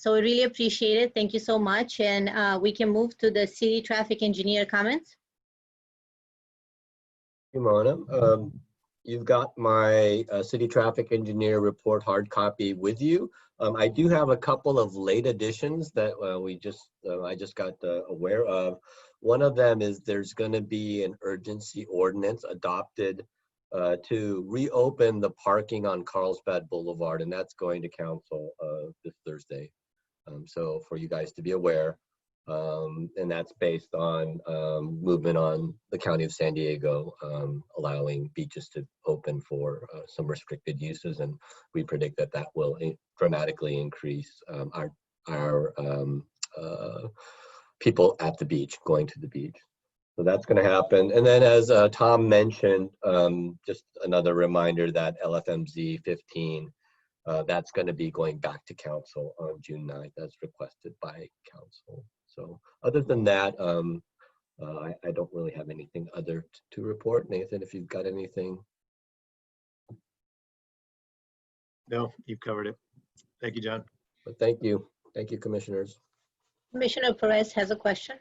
So we really appreciate it. Thank you so much. And we can move to the city traffic engineer comments. Hey, Mona. You've got my city traffic engineer report hard copy with you. I do have a couple of late additions that I just got aware of. One of them is there's going to be an urgency ordinance adopted to reopen the parking on Carlsbad Boulevard, and that's going to council this Thursday. So for you guys to be aware, and that's based on movement on the County of San Diego allowing beaches to open for some restricted uses, and we predict that that will dramatically increase our people at the beach, going to the beach. So that's going to happen. And then, as Tom mentioned, just another reminder that LFMZ 15, that's going to be going back to council on June 9th as requested by council. So other than that, I don't really have anything other to report. Nathan, if you've got anything. No, you've covered it. Thank you, John. But thank you. Thank you, commissioners. Commissioner Perez has a question.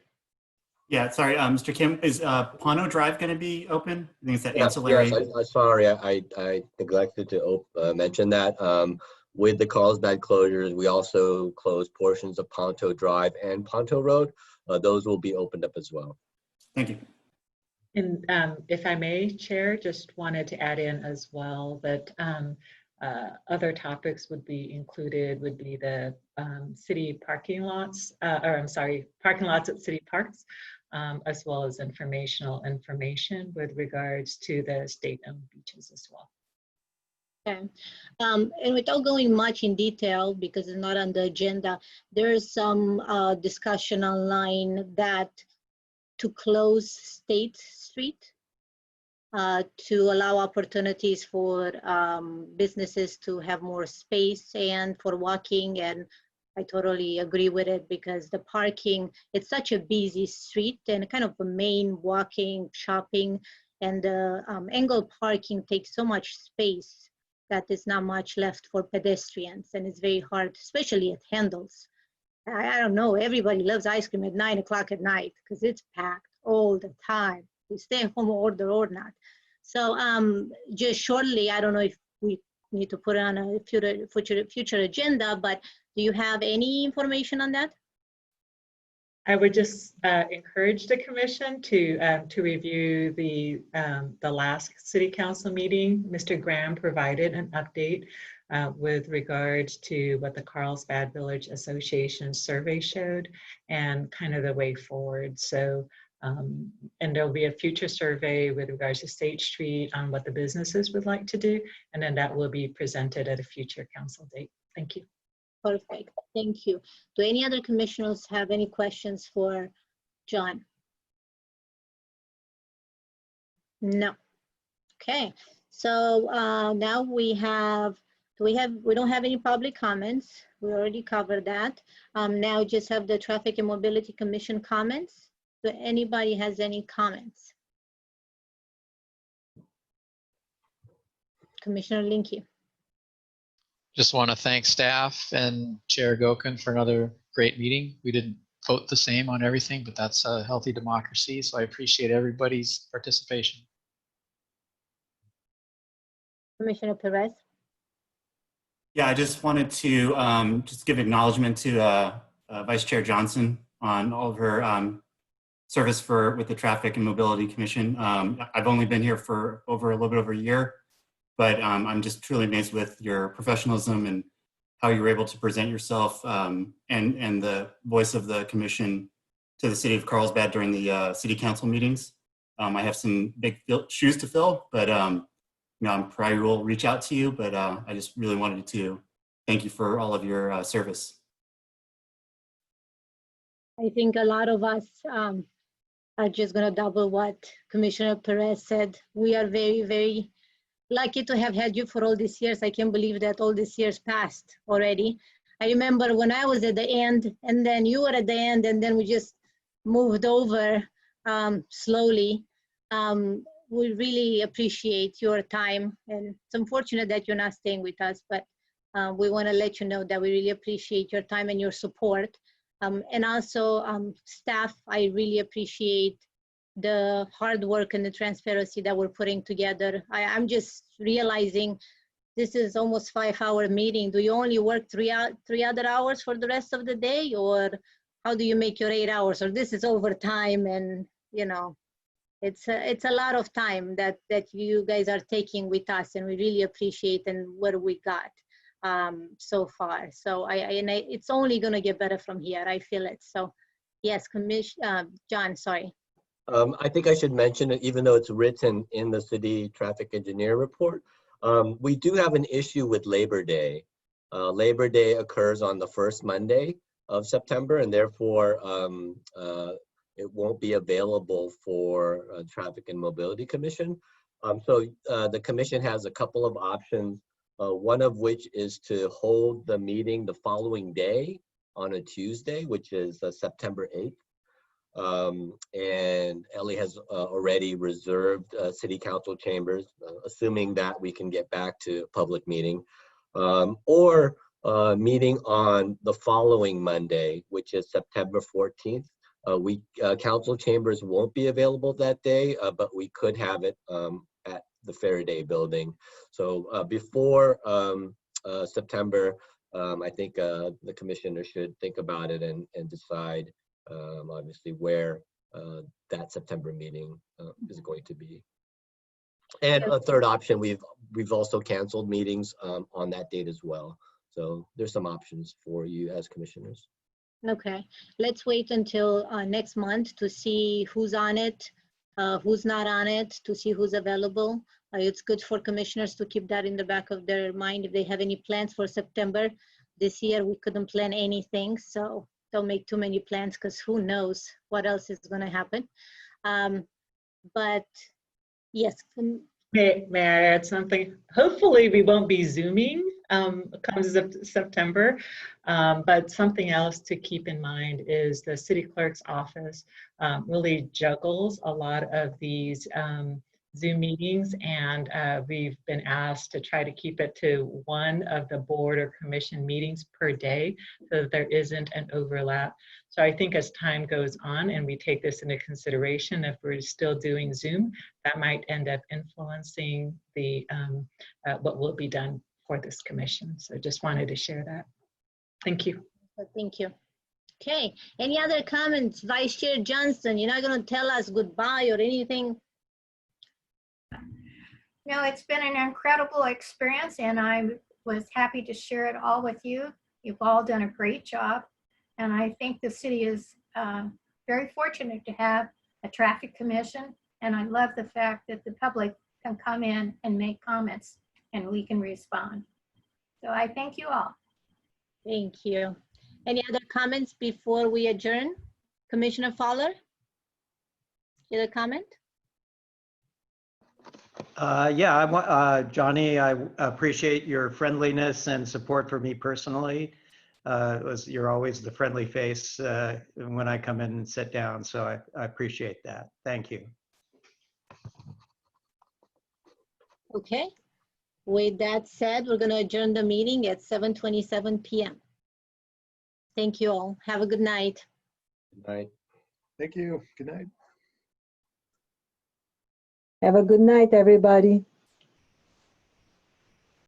Yeah, sorry, Mr. Kim, is Pono Drive going to be open? I think it's that ancillary. Yes, sorry, I neglected to mention that. With the Carlsbad closures, we also closed portions of Ponto Drive and Ponto Road. Those will be opened up as well. Thank you. And if I may, Chair, just wanted to add in as well that other topics would be included would be the city parking lots, parking lots at city parks, as well as information with regards to the state-owned beaches as well. Okay, and without going much in detail because it's not on the agenda, there is some discussion online that to close State Street to allow opportunities for businesses to have more space and for walking, and I totally agree with it because the parking, it's such a busy street and kind of a main walking, shopping, and the angle parking takes so much space that there's not much left for pedestrians, and it's very hard, especially at Handel's. I don't know, everybody loves ice cream at 9 o'clock at night because it's packed all the time. You stay home order or not. So just shortly, I don't know if we need to put it on a future agenda, but do you have any information on that? I would just encourage the commission to review the last city council meeting. Mr. Graham provided an update with regards to what the Carlsbad Village Association survey showed and kind of the way forward. So, and there'll be a future survey with regards to State Street on what the businesses would like to do, and then that will be presented at a future council date. Thank you. Perfect, thank you. Do any other commissioners have any questions for John? No. Okay, so now we don't have any public comments. We already covered that. Now just have the Traffic and Mobility Commission comments. Do anybody has any comments? Commissioner Linke. Just want to thank staff and Chair Gokin for another great meeting. We didn't vote the same on everything, but that's a healthy democracy. So I appreciate everybody's participation. Commissioner Perez. Yeah, I just wanted to just give acknowledgement to Vice Chair Johnson on all of her service with the Traffic and Mobility Commission. I've only been here for a little bit over a year. But I'm just truly amazed with your professionalism and how you were able to present yourself and the voice of the commission to the city of Carlsbad during the city council meetings. I have some big shoes to fill, but you know, I probably will reach out to you, but I just really wanted to thank you for all of your service. I think a lot of us are just gonna double what Commissioner Perez said. We are very, very lucky to have had you for all these years. I can't believe that all these years passed already. I remember when I was at the end and then you were at the end and then we just moved over slowly. We really appreciate your time, and it's unfortunate that you're not staying with us, but We want to let you know that we really appreciate your time and your support. And also staff, I really appreciate the hard work and the transparency that we're putting together. I'm just realizing this is almost 5-hour meeting. Do you only work three other hours for the rest of the day, or how do you make your 8 hours? Or this is overtime, and you know, it's a lot of time that you guys are taking with us, and we really appreciate and what we got so far. So it's only going to get better from here. I feel it. So yes, John, sorry. I think I should mention it, even though it's written in the city traffic engineer report. We do have an issue with Labor Day. Labor Day occurs on the first Monday of September, and therefore it won't be available for Traffic and Mobility Commission. So the commission has a couple of options, one of which is to hold the meeting the following day on a Tuesday, which is September 8th. And Ellie has already reserved city council chambers, assuming that we can get back to public meeting, or meeting on the following Monday, which is September 14th. Council chambers won't be available that day, but we could have it at the Faraday building. So before September, I think the commissioner should think about it and decide obviously where that September meeting is going to be. And a third option, we've also canceled meetings on that date as well. So there's some options for you as commissioners. Okay, let's wait until next month to see who's on it, who's not on it, to see who's available. It's good for commissioners to keep that in the back of their mind if they have any plans for September. This year we couldn't plan anything, so don't make too many plans because who knows what else is going to happen. But yes. May I add something? Hopefully we won't be Zooming comes September, but something else to keep in mind is the city clerk's office really juggles a lot of these Zoom meetings, and we've been asked to try to keep it to one of the board or commission meetings per day so that there isn't an overlap. So I think as time goes on and we take this into consideration, if we're still doing Zoom, that might end up influencing the what will be done for this commission. So just wanted to share that. Thank you. Thank you. Okay, any other comments? Vice Chair Johnson, you're not going to tell us goodbye or anything? No, it's been an incredible experience, and I was happy to share it all with you. You've all done a great job, and I think the city is very fortunate to have a traffic commission, and I love the fact that the public can come in and make comments, and we can respond. So I thank you all. Thank you. Any other comments before we adjourn? Commissioner Fowler? Any other comment? Yeah, Johnny, I appreciate your friendliness and support for me personally. You're always the friendly face when I come in and sit down, so I appreciate that. Thank you. Okay. With that said, we're going to adjourn the meeting at 7:27 p.m. Thank you all. Have a good night. Good night. Thank you. Good night. Have a good night, everybody.